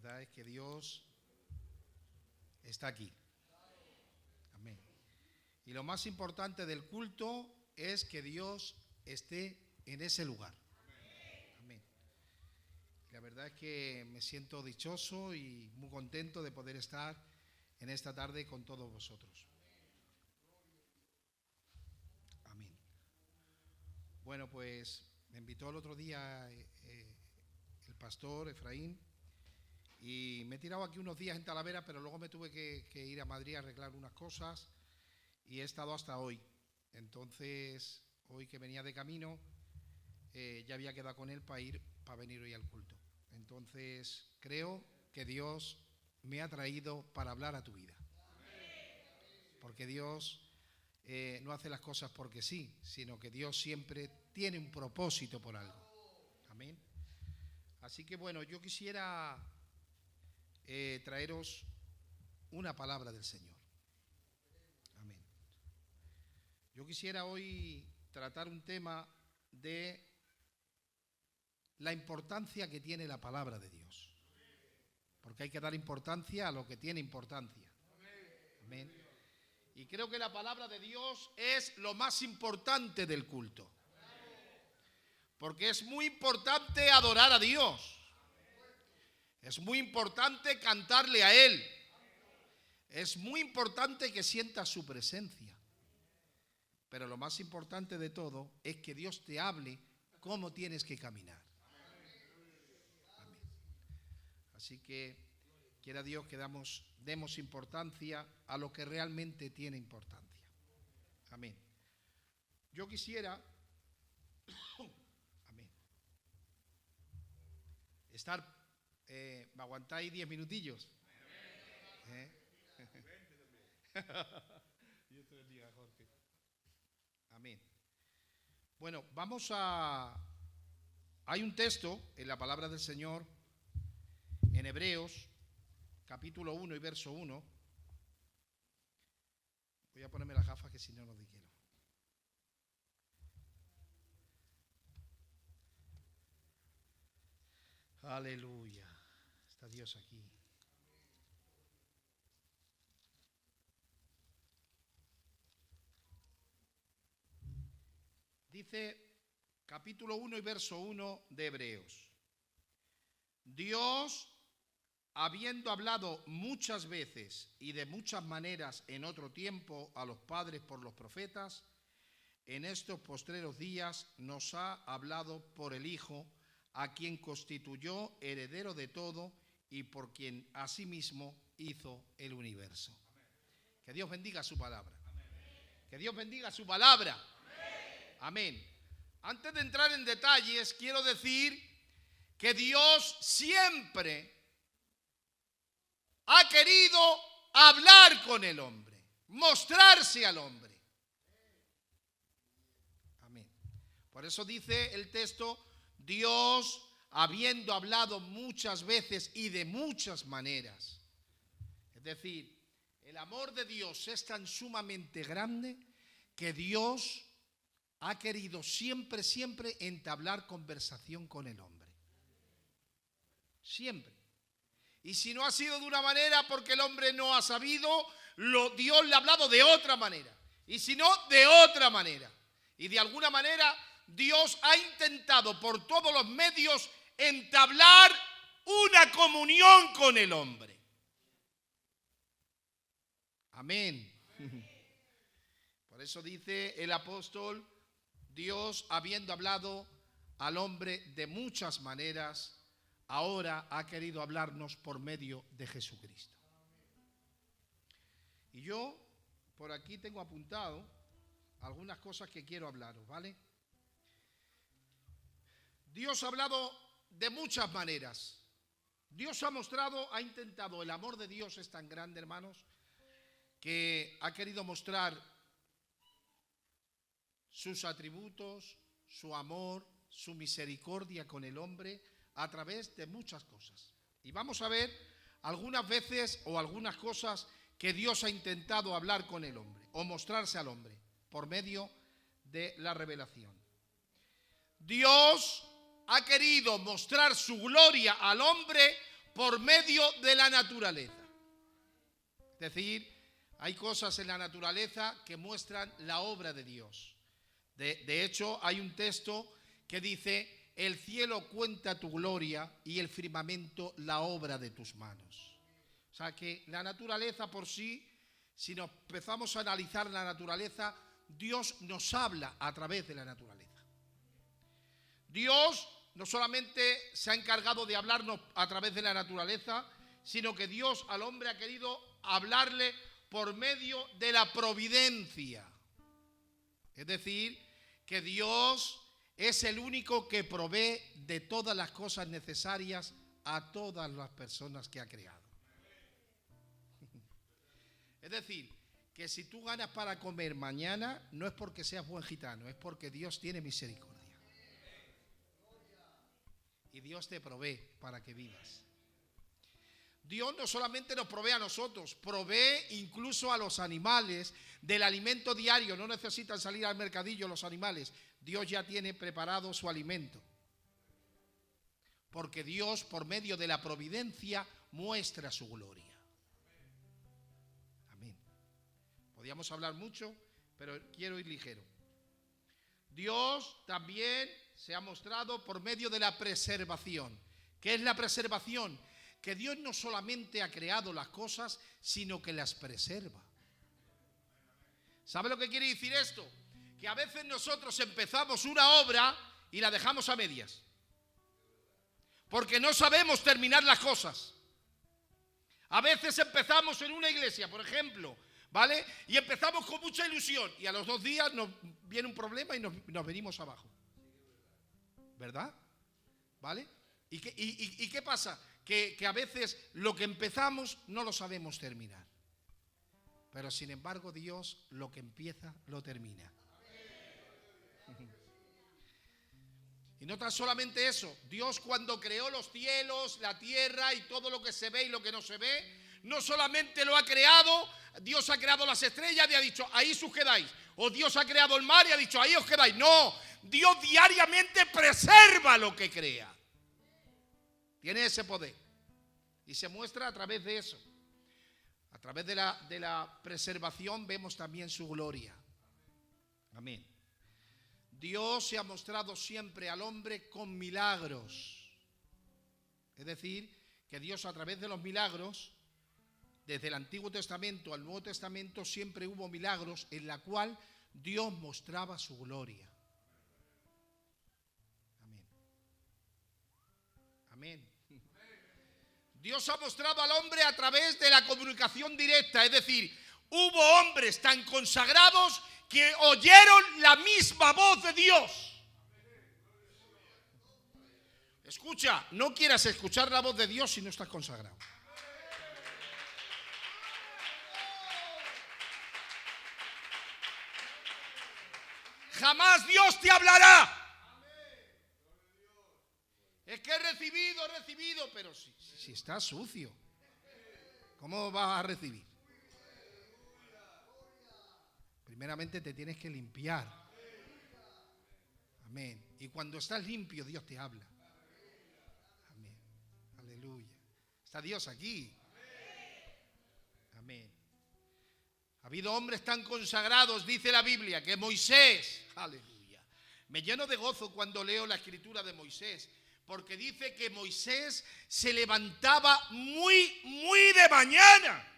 verdad es que Dios está aquí. Amén. Y lo más importante del culto es que Dios esté en ese lugar. Amén. La verdad es que me siento dichoso y muy contento de poder estar en esta tarde con todos vosotros. Amén. Bueno, pues me invitó el otro día el pastor Efraín y me he tirado aquí unos días en Talavera, pero luego me tuve que ir a Madrid a arreglar unas cosas y he estado hasta hoy. Entonces, hoy que venía de camino, ya había quedado con él para venir hoy al culto. Entonces, creo que Dios me ha traído para hablar a tu vida. Porque Dios no hace las cosas porque sí, sino que Dios siempre tiene un propósito por algo. Amén. Así que bueno, yo quisiera traeros una palabra del Señor. Amén. Yo quisiera hoy tratar un tema de la importancia que tiene la palabra de Dios. Porque hay que dar importancia a lo que tiene importancia. Amén. Y creo que la palabra de Dios es lo más importante del culto. Porque es muy importante adorar a Dios. Es muy importante cantarle a Él. Es muy importante que sientas su presencia. Pero lo más importante de todo es que Dios te hable cómo tienes que caminar. Amén. Así que quiera Dios que demos importancia a lo que realmente tiene importancia. Amén. Yo quisiera amén, estar, ¿me aguantáis 10 minutillos? Dios te bendiga, Jorge. Amén. Bueno, hay un texto en la palabra del Señor, en Hebreos, capítulo 1 y verso 1. Voy a ponerme las gafas que si no, no quiero. Aleluya. Está Dios aquí. Dice capítulo 1 y verso 1 de Hebreos. Dios, habiendo hablado muchas veces y de muchas maneras en otro tiempo a los padres por los profetas, en estos postreros días nos ha hablado por el Hijo, a quien constituyó heredero de todo y por quien asimismo hizo el universo. Que Dios bendiga su palabra. Que Dios bendiga su palabra. Amén. Antes de entrar en detalles, quiero decir que Dios siempre ha querido hablar con el hombre, mostrarse al hombre. Amén. Por eso dice el texto, Dios, habiendo hablado muchas veces y de muchas maneras. Es decir, el amor de Dios es tan sumamente grande que Dios ha querido siempre entablar conversación con el hombre. Siempre. Y si no ha sido de una manera porque el hombre no ha sabido, Dios le ha hablado de otra manera. Y si no, de otra manera. Y de alguna manera Dios ha intentado por todos los medios entablar una comunión con el hombre. Amén. Por eso dice el apóstol, Dios, habiendo hablado al hombre de muchas maneras, ahora ha querido hablarnos por medio de Jesucristo. Y yo por aquí tengo apuntado algunas cosas que quiero hablaros, ¿vale? Dios ha hablado de muchas maneras. Dios ha mostrado, ha intentado, el amor de Dios es tan grande, hermanos, que ha querido mostrar sus atributos, su amor, su misericordia con el hombre a través de muchas cosas. Y vamos a ver algunas veces o algunas cosas que Dios ha intentado hablar con el hombre o mostrarse al hombre por medio de la revelación. Dios ha querido mostrar su gloria al hombre por medio de la naturaleza. Es decir, hay cosas en la naturaleza que muestran la obra de Dios. De hecho, hay un texto que dice: el cielo cuenta tu gloria y el firmamento la obra de tus manos. O sea que la naturaleza por sí, si nos empezamos a analizar la naturaleza, Dios nos habla a través de la naturaleza. Dios no solamente se ha encargado de hablarnos a través de la naturaleza, sino que Dios al hombre ha querido hablarle por medio de la providencia. Es decir, que Dios es el único que provee de todas las cosas necesarias a todas las personas que ha creado. Es decir, que si tú ganas para comer mañana, no es porque seas buen gitano, es porque Dios tiene misericordia. Y Dios te provee para que vivas. Dios no solamente nos provee a nosotros, provee incluso a los animales del alimento diario. No necesitan salir al mercadillo los animales. Dios ya tiene preparado su alimento. Porque Dios, por medio de la providencia, muestra su gloria. Amén. Podríamos hablar mucho, pero quiero ir ligero. Dios también se ha mostrado por medio de la preservación. ¿Qué es la preservación? Que Dios no solamente ha creado las cosas, sino que las preserva. ¿Sabe lo que quiere decir esto? Que a veces nosotros empezamos una obra y la dejamos a medias. Porque no sabemos terminar las cosas. A veces empezamos en una iglesia, por ejemplo, ¿vale? Y empezamos con mucha ilusión y a los 2 días nos viene un problema y nos venimos abajo. ¿Verdad? ¿Vale? ¿Y qué pasa? Que a veces lo que empezamos no lo sabemos terminar. Pero sin embargo Dios lo que empieza lo termina. Y no tan solamente eso, Dios cuando creó los cielos, la tierra y todo lo que se ve y lo que no se ve, no solamente lo ha creado, Dios ha creado las estrellas y ha dicho, ahí os quedáis. O Dios ha creado el mar y ha dicho, ahí os quedáis. No, Dios diariamente preserva lo que crea. Tiene ese poder. Y se muestra a través de eso. A través de la preservación vemos también su gloria. Amén. Dios se ha mostrado siempre al hombre con milagros. Es decir, que Dios a través de los milagros, desde el Antiguo Testamento al Nuevo Testamento, siempre hubo milagros en la cual Dios mostraba su gloria. Amén. Amén. Dios ha mostrado al hombre a través de la comunicación directa, es decir, hubo hombres tan consagrados que oyeron la misma voz de Dios. Escucha, no quieras escuchar la voz de Dios si no estás consagrado. Jamás Dios te hablará. Es que he recibido, pero si estás sucio, ¿cómo vas a recibir? Primeramente te tienes que limpiar. Amén. Y cuando estás limpio, Dios te habla. Amén. Aleluya. Está Dios aquí. Amén. Ha habido hombres tan consagrados, dice la Biblia, que Moisés, aleluya. Me lleno de gozo cuando leo la escritura de Moisés, porque dice que Moisés se levantaba muy de mañana.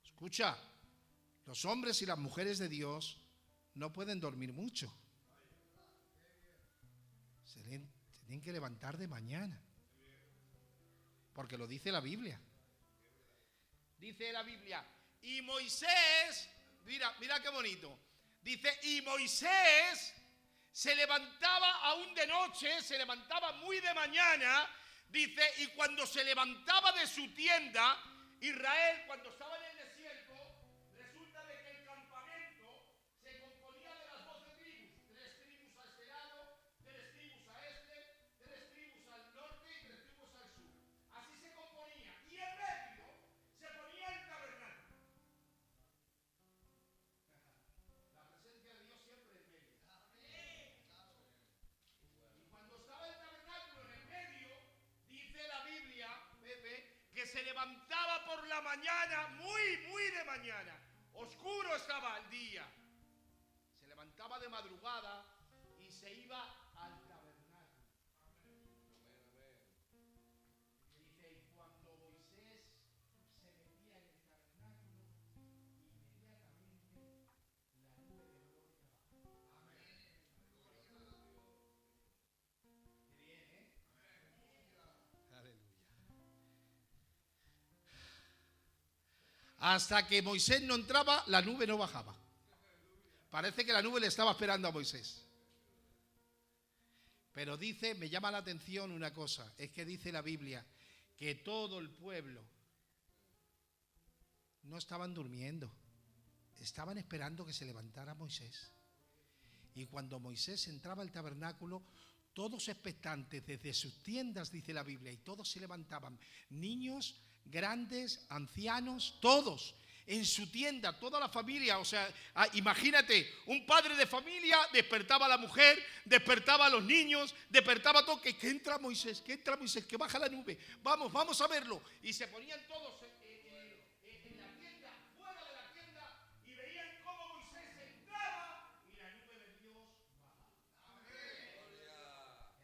Escucha, los hombres y las mujeres de Dios no pueden dormir mucho. Se tienen que levantar de mañana. Porque lo dice la Biblia. Dice la Biblia, y Moisés, mira qué bonito. Dice, y Moisés se levantaba aún de noche, se levantaba muy de mañana. Dice, y cuando se levantaba de su tienda, Israel, cuando estaba en el desierto, resulta de que el campamento se componía de las 12 tribus. 3 tribus a este lado, 3 tribus a este, 3 tribus al norte y 3 tribus al sur. Así se componía. Y en medio se ponía el tabernáculo. La presencia de Dios siempre en medio. Y cuando estaba el tabernáculo en el medio, levantaba por la mañana, muy de mañana. Oscuro estaba el día. Se levantaba de madrugada y se iba al tabernáculo. Dice, y cuando Moisés se metía en el tabernáculo, inmediatamente la nube de gloria bajaba. Qué bien, ¿eh? Aleluya. Hasta que Moisés no entraba, la nube no bajaba. Parece que la nube le estaba esperando a Moisés. Pero dice, me llama la atención una cosa, es que dice la Biblia que todo el pueblo no estaban durmiendo, estaban esperando que se levantara Moisés. Y cuando Moisés entraba al tabernáculo, todos expectantes desde sus tiendas, dice la Biblia, y todos se levantaban, niños, grandes, ancianos, todos en su tienda, toda la familia. O sea, imagínate, un padre de familia despertaba a la mujer, despertaba a los niños, despertaba a todo, que entra Moisés, que baja la nube, vamos a verlo. Y se ponían todos en la tienda, fuera de la tienda, y veían cómo Moisés entraba y la nube de Dios bajaba.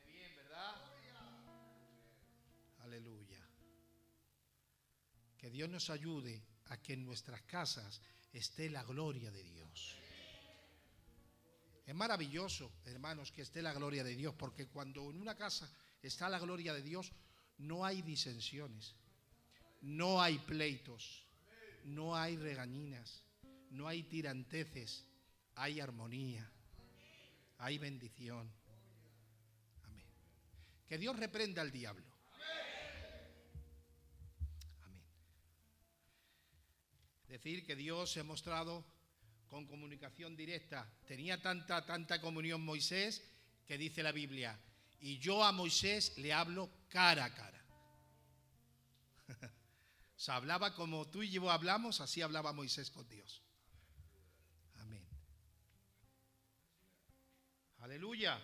Qué bien, ¿verdad? Aleluya. Que Dios nos ayude a que en nuestras casas esté la gloria de Dios. Es maravilloso, hermanos, que esté la gloria de Dios, porque cuando en una casa está la gloria de Dios, no hay disensiones, no hay pleitos, no hay regañinas, no hay tiranteces, hay armonía, hay bendición. Amén. Que Dios reprenda al diablo. Decir que Dios se ha mostrado con comunicación directa. Tenía tanta comunión Moisés que dice la Biblia, y yo a Moisés le hablo cara a cara. O sea, hablaba como tú y yo hablamos, así hablaba Moisés con Dios. Amén. Aleluya.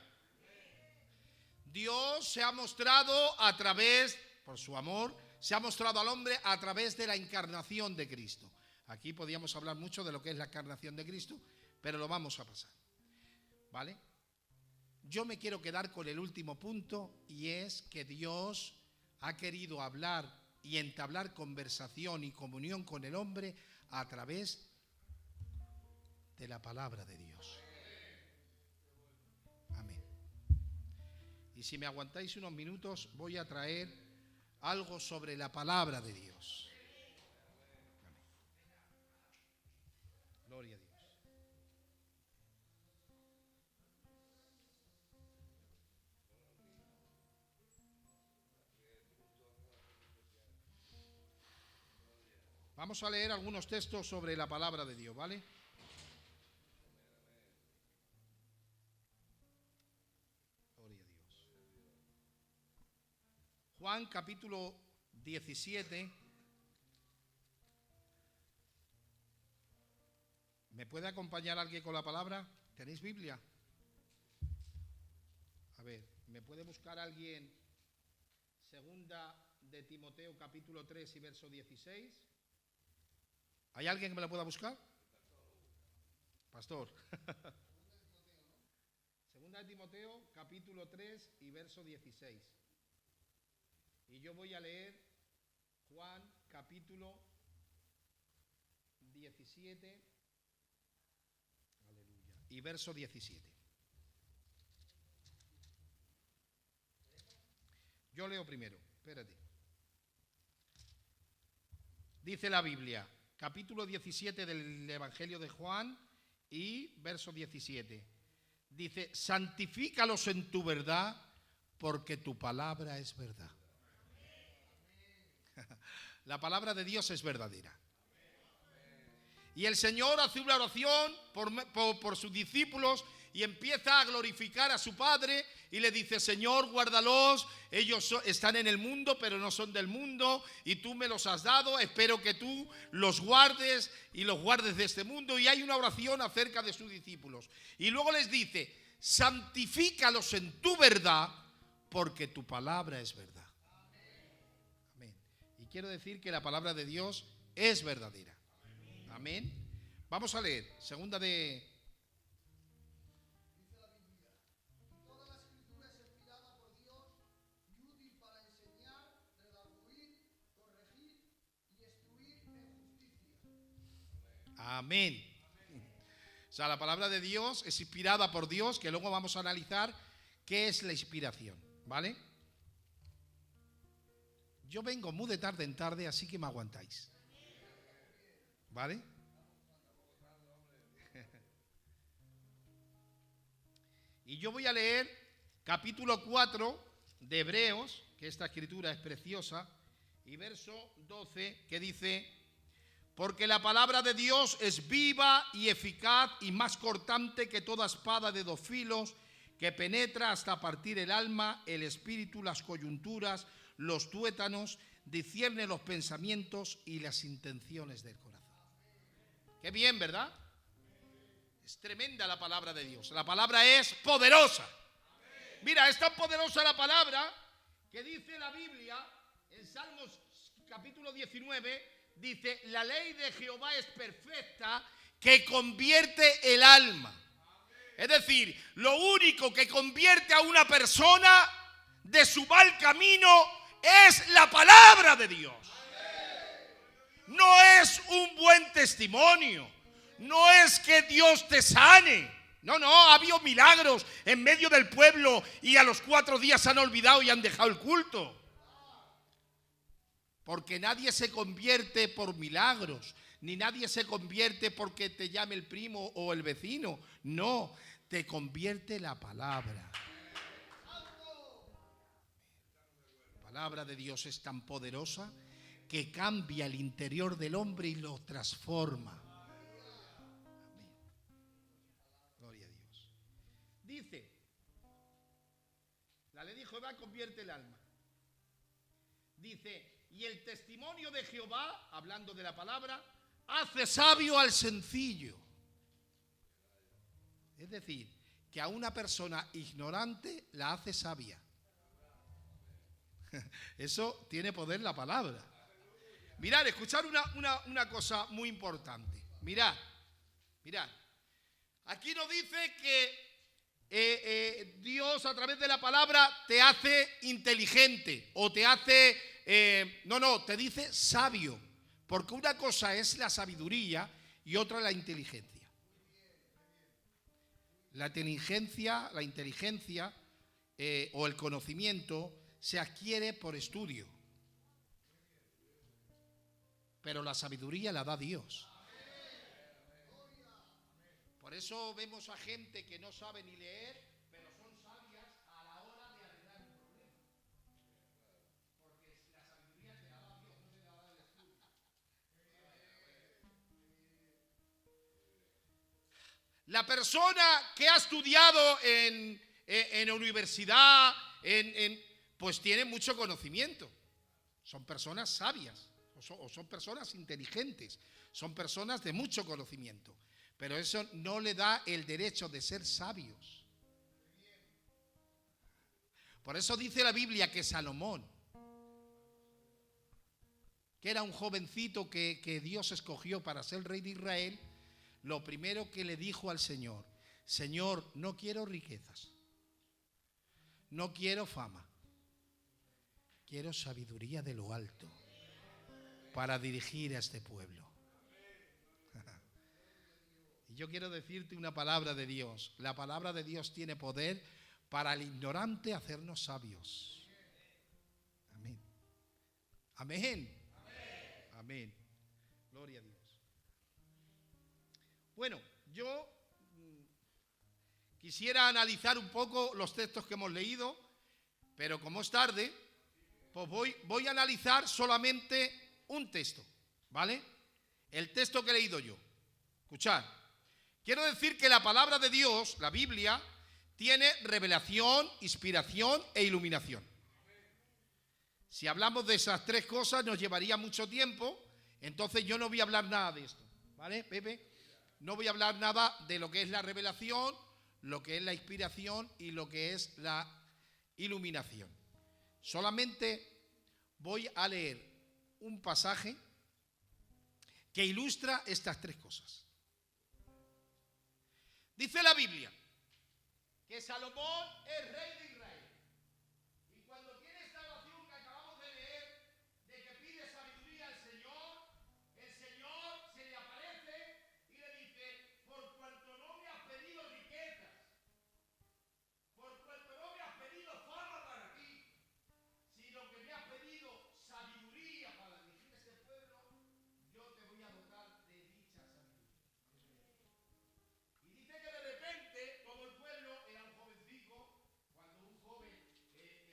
Dios se ha mostrado a través, por su amor, se ha mostrado al hombre a través de la encarnación de Cristo. Aquí podríamos hablar mucho de lo que es la encarnación de Cristo, pero lo vamos a pasar. ¿Vale? Yo me quiero quedar con el último punto, y es que Dios ha querido hablar y entablar conversación y comunión con el hombre a través de la palabra de Dios. Amén. Y si me aguantáis unos minutos, voy a traer algo sobre la palabra de Dios. Gloria a Dios. Vamos a leer algunos textos sobre la palabra de Dios, ¿vale? Gloria a Dios. Juan capítulo 17. ¿Me puede acompañar alguien con la palabra? ¿Tenéis Biblia? A ver, ¿me puede buscar alguien segunda de Timoteo capítulo 3 y verso 16? ¿Hay alguien que me la pueda buscar? Pastor. Segunda de Timoteo capítulo 3 y verso 16. Y yo voy a leer Juan capítulo 17 y verso 17. Yo leo primero, espérate. Dice la Biblia, capítulo 17 del Evangelio de Juan y verso 17. Dice, santifícalos en tu verdad, porque tu palabra es verdad. La palabra de Dios es verdadera. Y el Señor hace una oración por sus discípulos y empieza a glorificar a su Padre y le dice, Señor, guárdalos, ellos están en el mundo, pero no son del mundo, y tú me los has dado, espero que tú los guardes y los guardes de este mundo. Y hay una oración acerca de sus discípulos. Y luego les dice, santifícalos en tu verdad, porque tu palabra es verdad. Amén. Y quiero decir que la palabra de Dios es verdadera. Amén. Vamos a leer, segunda de... Amén. O sea, la palabra de Dios es inspirada por Dios, que luego vamos a analizar qué es la inspiración, ¿vale? Yo vengo muy de tarde en tarde, así que me aguantáis, ¿vale? Y yo voy a leer capítulo 4 de Hebreos, que esta escritura es preciosa, y verso 12, que dice: porque la palabra de Dios es viva y eficaz y más cortante que toda espada de dos filos, que penetra hasta partir el alma, el espíritu, las coyunturas, los tuétanos, discierne los pensamientos y las intenciones del corazón. Qué bien, ¿verdad? Es tremenda la palabra de Dios. La palabra es poderosa. Mira, es tan poderosa la palabra que dice la Biblia en Salmos capítulo 19, dice: la ley de Jehová es perfecta, que convierte el alma. Es decir, lo único que convierte a una persona de su mal camino es la palabra de Dios. No es un buen testimonio, no es que Dios te sane. No, ha habido milagros en medio del pueblo y a los 4 días se han olvidado y han dejado el culto. Porque nadie se convierte por milagros, ni nadie se convierte porque te llame el primo o el vecino. No, te convierte la palabra. La palabra de Dios es tan poderosa que cambia el interior del hombre y lo transforma. Amén. Gloria a Dios. Dice, la ley de Jehová convierte el alma. Dice: y el testimonio de Jehová, hablando de la palabra, hace sabio al sencillo. Es decir, que a una persona ignorante la hace sabia. Eso tiene poder la palabra. Mirad, escuchad una cosa muy importante. Mirad. Aquí nos dice que Dios a través de la palabra te hace inteligente o te hace... te dice sabio, porque una cosa es la sabiduría y otra la inteligencia. La inteligencia o el conocimiento se adquiere por estudio, pero la sabiduría la da Dios. Por eso vemos a gente que no sabe ni leer, pero son sabias a la hora de arreglar un problema. Porque la sabiduría se la da Dios, no se la da el estudio. La persona que ha estudiado en universidad, pues tiene mucho conocimiento. Son personas sabias, o son personas inteligentes, son personas de mucho conocimiento. Pero eso no le da el derecho de ser sabios. Por eso dice la Biblia que Salomón, que era un jovencito que Dios escogió para ser rey de Israel, lo primero que le dijo al Señor: Señor, no quiero riquezas, no quiero fama, quiero sabiduría de lo alto para dirigir a este pueblo. Y yo quiero decirte una palabra de Dios. La palabra de Dios tiene poder para el ignorante hacernos sabios. Amén. Amén. Amén. Gloria a Dios. Bueno, yo quisiera analizar un poco los textos que hemos leído, pero como es tarde, pues voy a analizar solamente un texto, ¿vale? El texto que he leído yo. Escuchad. Quiero decir que la palabra de Dios, la Biblia, tiene revelación, inspiración e iluminación. Si hablamos de esas 3 cosas nos llevaría mucho tiempo, entonces yo no voy a hablar nada de esto, ¿vale, Pepe? No voy a hablar nada de lo que es la revelación, lo que es la inspiración y lo que es la iluminación. Solamente voy a leer un pasaje que ilustra estas tres cosas. Dice la Biblia que Salomón es rey de Israel. Y cuando tiene esta oración que acabamos de leer, de que pide sabiduría al Señor, el Señor se le aparece y le dice: por cuanto no me has pedido riquezas, por cuanto no me has pedido fama para ti, sino que me has pedido sabiduría para dirigir este pueblo, yo te voy a dotar de dicha sabiduría. Y dice que de repente todo el pueblo era un jovencico. Cuando un joven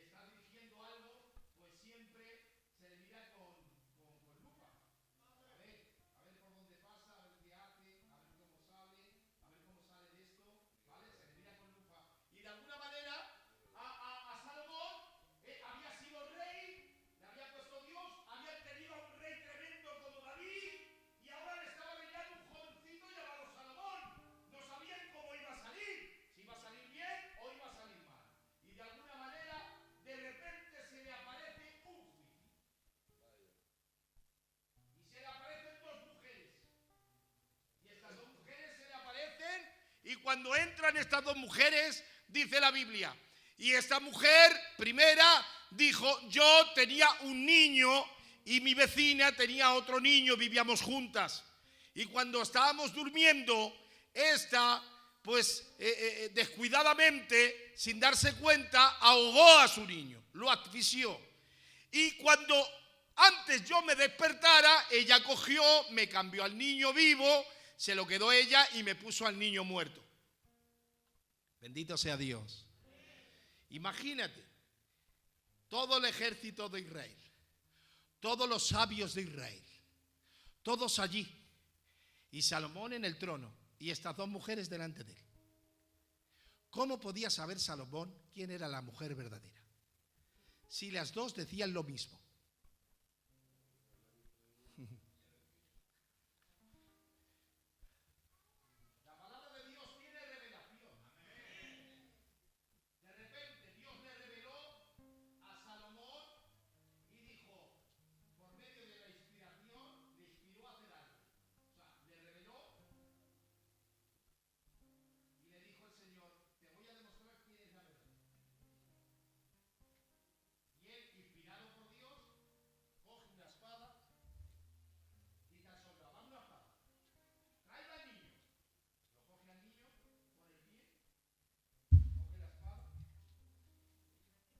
está dirigiendo algo, pues siempre se le mira con lupa. A ver por dónde pasa, a ver qué hace, a ver cómo sale, de esto, ¿vale? Se le mira con lupa. Y de alguna manera a Salomón había sido rey, le había puesto Dios, había tenido a un rey tremendo como David, y ahora le estaba reinando un jovencito llamado Salomón. No sabían cómo iba a salir, si iba a salir bien o iba a salir mal. Y de alguna manera, de repente se le aparece un juicio. Y se le aparecen dos mujeres. Y estas dos mujeres se le aparecen, y cuando entran estas dos mujeres, dice la Biblia, y esta mujer primera dijo: yo tenía un niño y mi vecina tenía otro niño, vivíamos juntas. Y cuando estábamos durmiendo, esta, pues descuidadamente, sin darse cuenta, ahogó a su niño, lo asfixió. Y cuando antes yo me despertara, ella cogió, me cambió al niño vivo, se lo quedó ella y me puso al niño muerto. Bendito sea Dios. Imagínate, todo el ejército de Israel, todos los sabios de Israel, todos allí, y Salomón en el trono, y estas dos mujeres delante de él. ¿Cómo podía saber Salomón quién era la mujer verdadera? Si las dos decían lo mismo. La palabra de Dios tiene revelación. De repente Dios le reveló a Salomón y dijo, por medio de la inspiración, le inspiró a hacer algo. O sea, le reveló y le dijo el Señor: te voy a demostrar quién es la verdad. Y él, inspirado por Dios, coge una espada y dice al soldado: dame una espada, traiga al niño. Lo coge al niño, pone el pie, coge la espada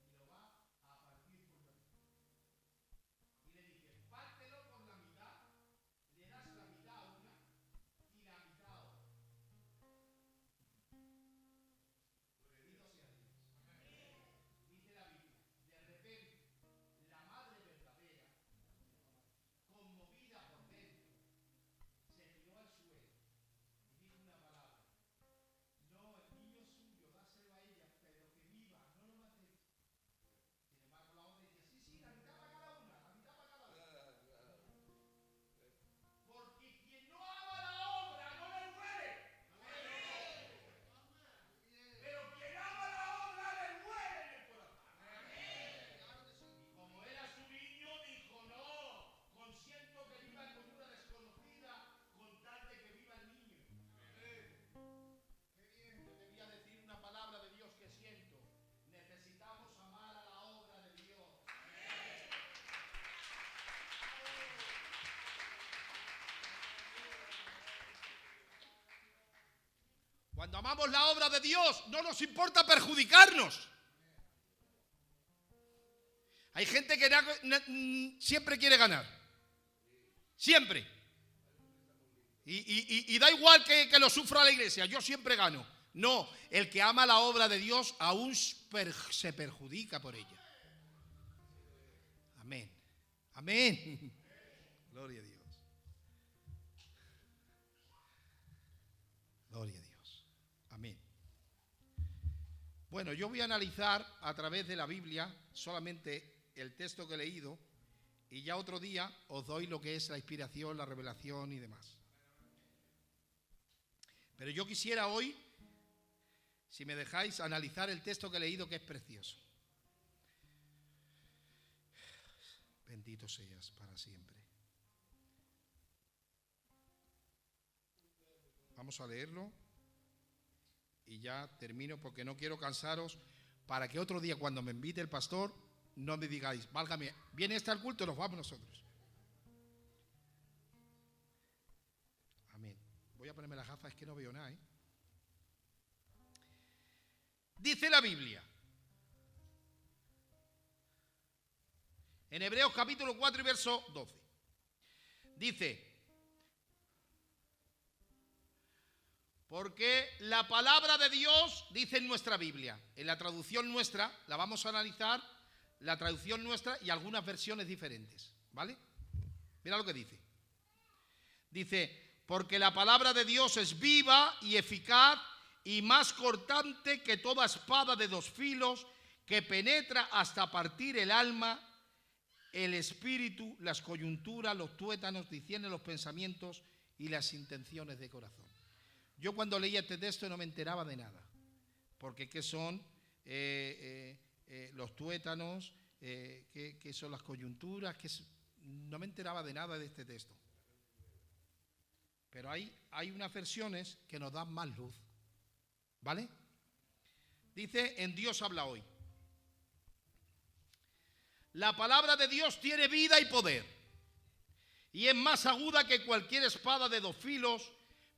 y lo va a partir por la mitad. Y le dice: pártelo por la mitad, le das la mitad a una y la mitad a otra. Bendito sea Dios. Dice la Biblia: de repente la madre verdadera, conmovida por dentro, se tiró al suelo y dijo una palabra: no, el niño es suyo, dáselo a ella, pero que viva, no lo matéis. Sin embargo, la otra dice: sí, la mitad para cada una, la mitad para cada una. Porque quien no ama la obra no le duele. Pero quien ama la obra le duele en el corazón. Y como era su niño, dijo: no, consiento que viva con una desconocida con tal de que viva el niño. Yo te voy a decir una palabra de Dios que siento. Necesitamos amar a la obra de Dios. Cuando amamos la obra de Dios, no nos importa perjudicarnos. Hay gente que siempre quiere ganar. Siempre. Y da igual que lo sufra la iglesia, yo siempre gano. No, el que ama la obra de Dios aún se perjudica por ella. Amén. Amén. Gloria a Dios. Gloria a Dios. Amén. Bueno, yo voy a analizar a través de la Biblia solamente el texto que he leído, y ya otro día os doy lo que es la inspiración, la revelación y demás. Pero yo quisiera hoy, si me dejáis, analizar el texto que he leído, que es precioso. Bendito Bendito seas para siempre. Vamos a leerlo y ya termino porque no quiero cansaros, para que otro día cuando me invite el pastor no me digáis, válgame, viene este al culto, nos vamos nosotros. Amén. Voy a ponerme las gafas, es que no veo nada, ¿eh? Dice la Biblia en Hebreos capítulo 4 y verso 12. Dice: porque la palabra de Dios, dice en nuestra Biblia, en la traducción nuestra, la vamos a analizar, la traducción nuestra y algunas versiones diferentes, ¿vale? Mira lo que dice. Dice: porque la palabra de Dios es viva y eficaz y más cortante que toda espada de dos filos, que penetra hasta partir el alma, el espíritu, las coyunturas, los tuétanos, discierne los pensamientos y las intenciones de corazón. Yo cuando leía este texto no me enteraba de nada, porque ¿qué son los tuétanos? ¿Qué son las coyunturas? No me enteraba de nada de este texto. Pero hay unas versiones que nos dan más luz, ¿vale? Dice: en Dios habla hoy. La palabra de Dios tiene vida y poder, y es más aguda que cualquier espada de dos filos,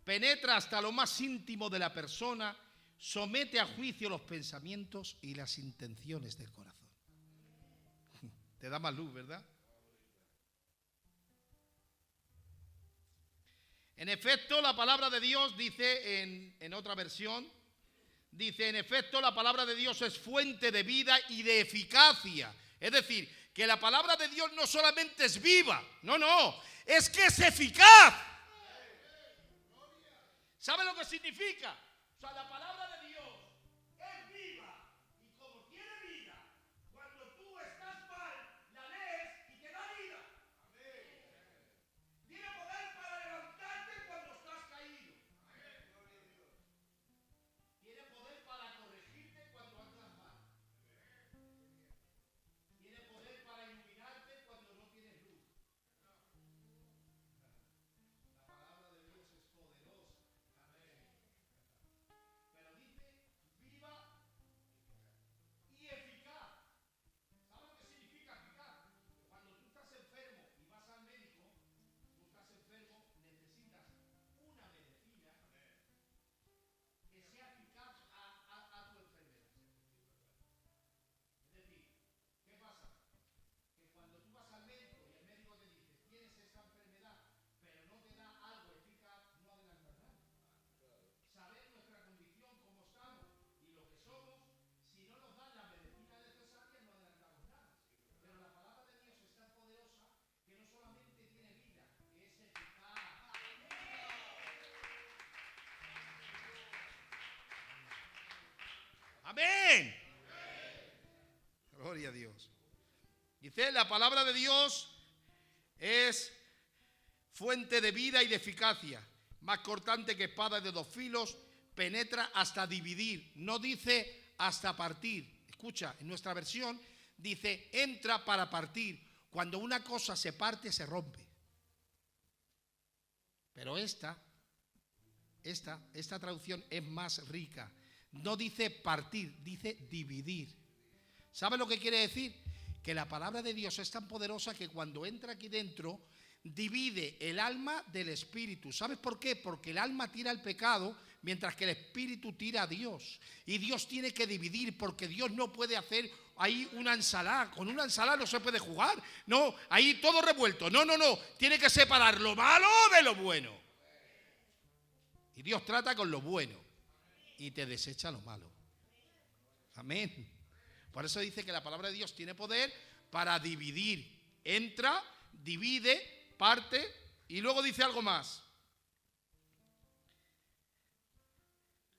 penetra hasta lo más íntimo de la persona, somete a juicio los pensamientos y las intenciones del corazón. Te da más luz, ¿verdad? En efecto, la palabra de Dios dice en otra versión, dice: en efecto, la palabra de Dios es fuente de vida y de eficacia. Es decir, que la palabra de Dios no solamente es viva, no, es que es eficaz. ¿Sabe lo que significa? O sea, la palabra de Dios es viva y como tiene vida, cuando tú estás mal, la lees y te da vida. Tiene poder para levantarte cuando estás caído. Tiene poder para corregirte cuando andas mal. Tiene poder para iluminarte cuando no tienes luz. La palabra de Dios es poderosa. Pero dice viva y eficaz. ¿Sabes lo que significa eficaz? Cuando tú estás enfermo y vas al médico, tú estás enfermo, necesitas una medicina que sea eficaz a tu enfermedad. Es decir, ¿qué pasa? Que cuando tú vas al médico y el médico te dice: tienes esta enfermedad, pero no te da algo eficaz, no adelantas nada. Saber nuestra condición, cómo estamos y lo que somos, si no nos dan la medicina necesaria, no adelantamos nada. Pero la palabra de Dios es tan poderosa que no solamente tiene vida, que es eficaz. Amén. Gloria a Dios. Dice: la palabra de Dios es fuente de vida y de eficacia, más cortante que espada de dos filos, penetra hasta dividir. No dice hasta partir. Escucha, en nuestra versión dice: entra para partir. Cuando una cosa se parte, se rompe. Pero esta traducción es más rica. No dice partir, dice dividir. ¿Sabe lo que quiere decir? Que la palabra de Dios es tan poderosa que cuando entra aquí dentro, divide el alma del espíritu. ¿Sabes por qué? Porque el alma tira al pecado, mientras que el espíritu tira a Dios. Y Dios tiene que dividir, porque Dios no puede hacer ahí una ensalada. Con una ensalada no se puede jugar. No, ahí todo revuelto. No. Tiene que separar lo malo de lo bueno. Y Dios trata con lo bueno y te desecha lo malo. Amén. Por eso dice que la palabra de Dios tiene poder para dividir. Entra, divide, parte y luego dice algo más.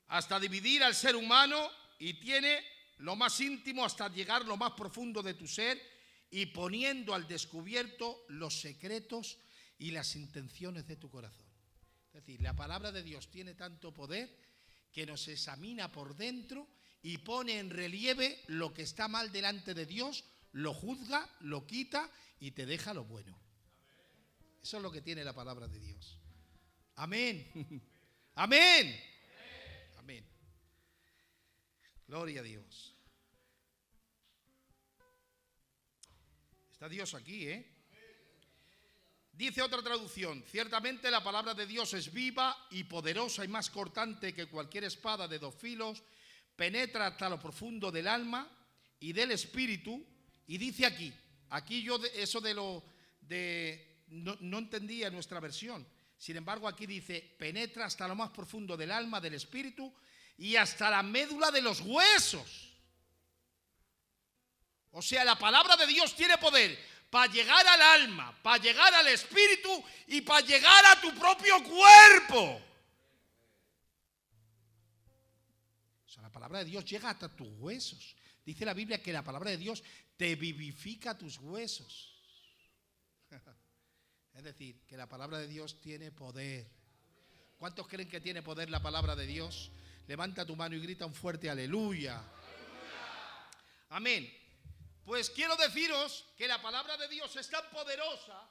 Hasta dividir al ser humano, y tiene lo más íntimo hasta llegar lo más profundo de tu ser, y poniendo al descubierto los secretos y las intenciones de tu corazón. Es decir, la palabra de Dios tiene tanto poder que nos examina por dentro y pone en relieve lo que está mal delante de Dios, lo juzga, lo quita y te deja lo bueno. Eso es lo que tiene la palabra de Dios. Amén. Amén. Amén. Gloria a Dios. Está Dios aquí, ¿eh? Dice otra traducción: ciertamente la palabra de Dios es viva y poderosa y más cortante que cualquier espada de dos filos, penetra hasta lo profundo del alma y del espíritu. Y dice aquí yo eso no entendía nuestra versión. Sin embargo, aquí dice: penetra hasta lo más profundo del alma, del espíritu y hasta la médula de los huesos. O sea, la palabra de Dios tiene poder para llegar al alma, para llegar al espíritu y para llegar a tu propio cuerpo. O sea, la palabra de Dios llega hasta tus huesos. Dice la Biblia que la palabra de Dios te vivifica tus huesos. Es decir, que la palabra de Dios tiene poder. ¿Cuántos creen que tiene poder la palabra de Dios? Levanta tu mano y grita un fuerte aleluya. Amén. Pues quiero deciros que la palabra de Dios es tan poderosa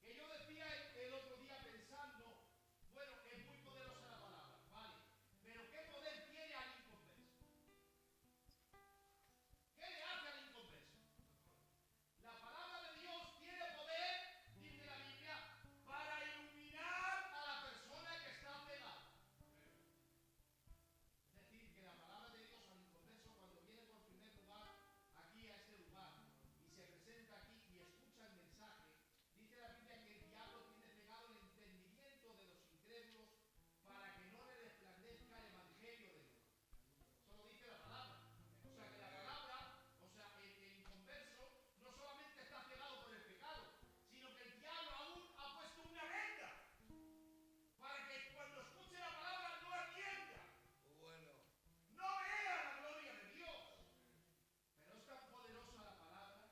que yo decía el otro día pensando, bueno, es muy poderosa la palabra, vale, pero ¿qué poder tiene al inconverso? ¿Qué le hace al inconverso? La palabra de Dios tiene poder, dice la Biblia, para iluminar a la persona que está cegada. Es decir, que la palabra de Dios al inconverso, cuando viene por primer lugar aquí a este lugar y se presenta aquí y escucha el mensaje, dice la Biblia que el diablo tiene cegado el entendimiento de los incrédulos para que no le resplandezca el evangelio de Dios. Eso lo dice la palabra. O sea que la palabra, o sea, el inconverso no solamente está cegado por el pecado, sino que el diablo aún ha puesto una venda para que cuando escuche la palabra no atienda. No vea la gloria de Dios. Pero es tan poderosa la palabra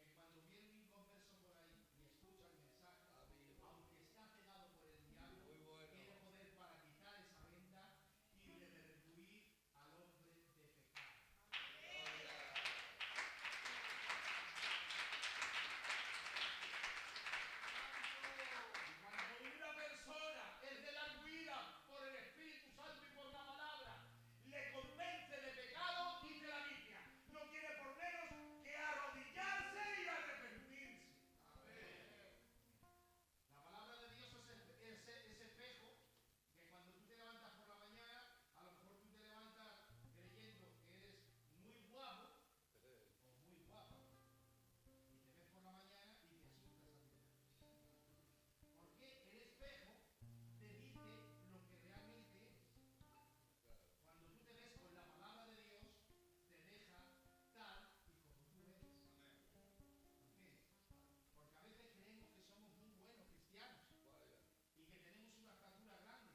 que cuando viene un inconverso por ahí y escucha el mensaje, aunque está cegado por el diablo, tiene poder para quitar esa venda y redarguir al hombre de pecado. Y cuando una persona es redarguida por el Espíritu Santo y por la palabra, le convence de pecado, dice la Biblia, no tiene por menos que arrodillarse y arrepentirse. La palabra de Dios es ese espejo que cuando tú te levantas por la mañana, a lo mejor tú te levantas creyendo que eres muy guapo o muy guapa y te ves por la mañana y te asustas a ti. Porque el espejo te dice lo que realmente eres. Cuando tú te ves con la palabra de Dios, te deja tal y como tú eres. Amén. Porque a veces creemos que somos muy buenos cristianos y que tenemos una estatura grande.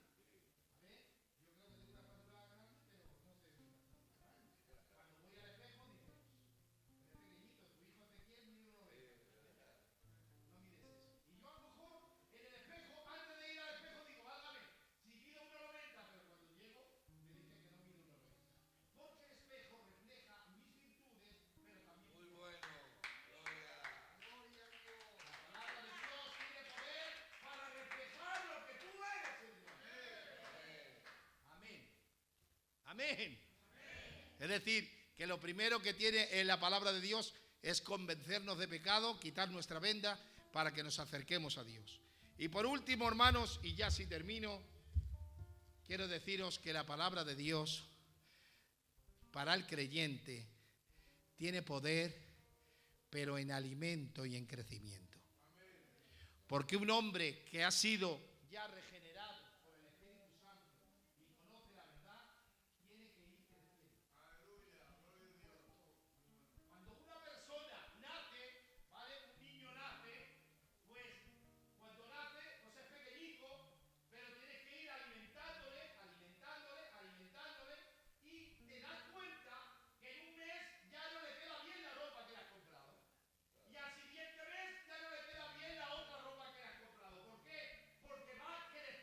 A ver, yo creo que tengo una estatura grande, pero no sé si una estatura grande. Cuando voy al espejo dices, eres pequeñito, tu hijo Ezequiel mide 1,90. No mides eso. Y yo a lo mejor en el espejo, antes de ir al espejo, digo, válgame, si mido 1,90, pero cuando llego me dicen que no mido 1,90. Porque el espejo refleja mis virtudes, pero también mis defectos. Gloria a Dios. La palabra de Dios tiene poder para reflejar lo que tú eres, Señor. Amén. Amén. Es decir, que lo primero que tiene en la palabra de Dios es convencernos de pecado, quitar nuestra venda para que nos acerquemos a Dios. Y por último, hermanos, y ya si termino, quiero deciros que la palabra de Dios para el creyente tiene poder, pero en alimento y en crecimiento. Porque un hombre que ha sido ya regenerado por el Espíritu Santo y conoce la verdad, tiene que ir creciendo. Cuando una persona nace, ¿vale? Un niño nace, pues cuando nace, pues es pequeñico, pero tienes que ir alimentándole, y te das cuenta que en un mes ya no le queda bien la ropa que le has comprado. Y al siguiente mes ya no le queda bien la otra ropa que le has comprado. ¿Por qué? Porque va creciendo.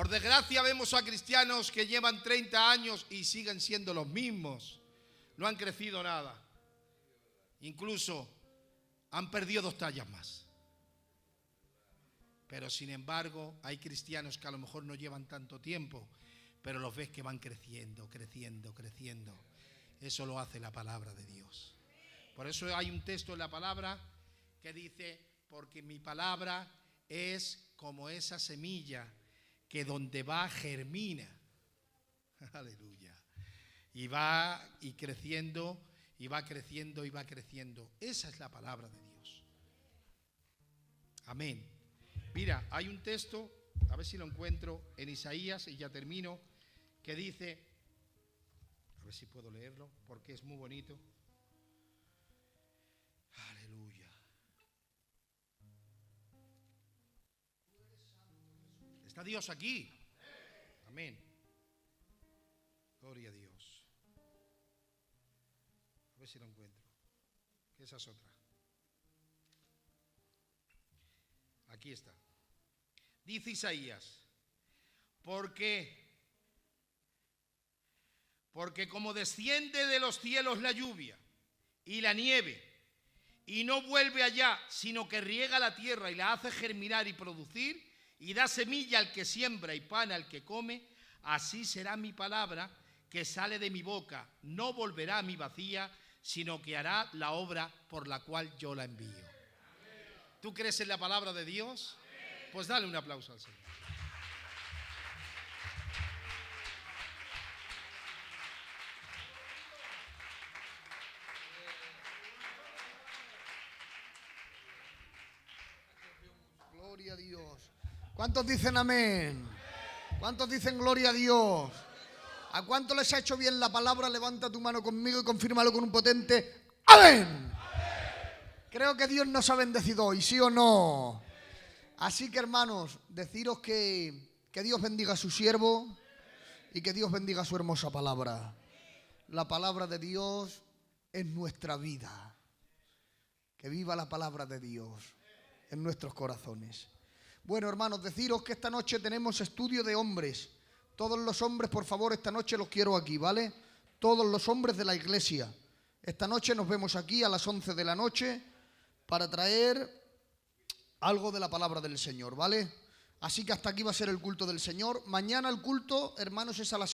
Por desgracia vemos a cristianos que llevan 30 años y siguen siendo los mismos. No han crecido nada. Incluso han perdido 2 tallas más. Pero sin embargo, hay cristianos que a lo mejor no llevan tanto tiempo, pero los ves que van creciendo, creciendo, creciendo. Eso lo hace la palabra de Dios. Por eso hay un texto en la palabra que dice, porque mi palabra es como esa semilla que donde va germina. Aleluya. Y va y creciendo, y va creciendo, y va creciendo. Esa es la palabra de Dios. Amén. Mira, hay un texto, a ver si lo encuentro, en Isaías, y ya termino, que dice, a ver si puedo leerlo, porque es muy bonito. Aleluya. ¿Está Dios aquí? Amén. Gloria a Dios. A ver si lo encuentro, que esa es otra. Aquí está. Dice Isaías, porque como desciende de los cielos la lluvia y la nieve, y no vuelve allá, sino que riega la tierra y la hace germinar y producir, y da semilla al que siembra y pan al que come, así será mi palabra que sale de mi boca. No volverá a mí vacía, sino que hará la obra por la cual yo la envío. ¿Tú crees en la palabra de Dios? Pues dale un aplauso al Señor. Gloria a Dios. ¿Cuántos dicen amén? ¿Cuántos dicen gloria a Dios? ¿A cuánto les ha hecho bien la palabra? Levanta tu mano conmigo y confírmalo con un potente amén. Creo que Dios nos ha bendecido hoy, ¿sí o no? Así que, hermanos, deciros que Dios bendiga a su siervo y que Dios bendiga su hermosa palabra. La palabra de Dios es nuestra vida. Que viva la palabra de Dios en nuestros corazones. Bueno, hermanos, deciros que esta noche tenemos estudio de hombres. Todos los hombres, por favor, esta noche los quiero aquí, ¿vale? Todos los hombres de la iglesia. Esta noche nos vemos aquí a las 11 de la noche para traer algo de la palabra del Señor, ¿vale? Así que hasta aquí va a ser el culto del Señor. Mañana el culto, hermanos, es a las